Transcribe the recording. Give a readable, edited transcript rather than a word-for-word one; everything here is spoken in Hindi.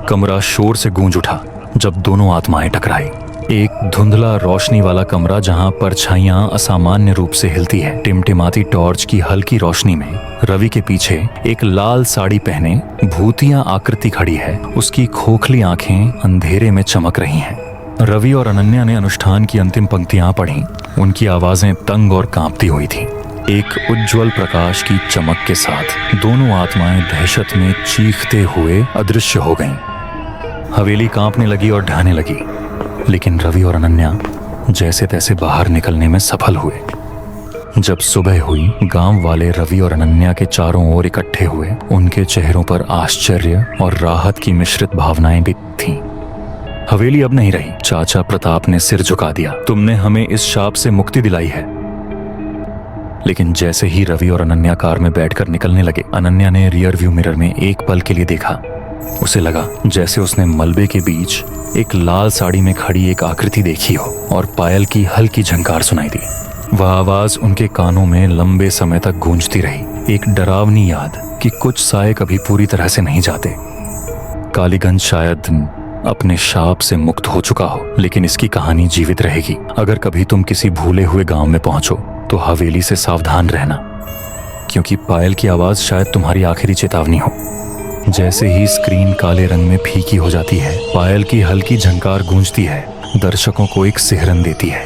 कमरा शोर से गूंज उठा जब दोनों आत्माएं टकराई। एक धुंधला रोशनी वाला कमरा जहां परछाइयां असामान्य रूप से हिलती है। टिमटिमाती टॉर्च की हल्की रोशनी में रवि के पीछे एक लाल साड़ी पहने भूतिया आकृति खड़ी है। उसकी खोखली आंखें अंधेरे में चमक रही हैं। रवि और अनन्या ने अनुष्ठान की अंतिम पंक्तियां पढ़ी। उनकी आवाजें तंग और कांपती हुई थीं। एक उज्जवल प्रकाश की चमक के साथ दोनों आत्माएं दहशत में चीखते हुए अदृश्य हो गईं। हवेली कांपने लगी और ढहने लगी, लेकिन रवि और अनन्या जैसे तैसे बाहर निकलने में सफल हुए। जब सुबह हुई, गांव वाले रवि और अनन्या के चारों ओर इकट्ठे हुए। उनके चेहरों पर आश्चर्य और राहत की मिश्रित भावनाएं भी थीं। हवेली अब नहीं रही। चाचा प्रताप ने सिर झुका दिया। तुमने हमें इस शाप से मुक्ति दिलाई है। लेकिन जैसे ही रवि और अनन्या कार में बैठकर निकलने लगे, अनन्या ने रियर व्यू मिरर में एक पल के लिए देखा। उसे लगा जैसे उसने मलबे के बीच एक लाल साड़ी में खड़ी एक आकृति देखी हो और पायल की हल्की झंकार सुनाई दी। वह आवाज उनके कानों में लंबे समय तक गूंजती रही। एक डरावनी याद कि कुछ साए कभी पूरी तरह से नहीं जाते। कालीगंज शायद अपने शाप से मुक्त हो चुका हो, लेकिन इसकी कहानी जीवित रहेगी। अगर कभी तुम किसी भूले हुए गांव में पहुंचो तो हवेली से सावधान रहना, क्योंकि पायल की आवाज शायद तुम्हारी आखिरी चेतावनी हो। जैसे ही स्क्रीन काले रंग में फीकी हो जाती है, पायल की हल्की झंकार गूंजती है, दर्शकों को एक सिहरन देती है।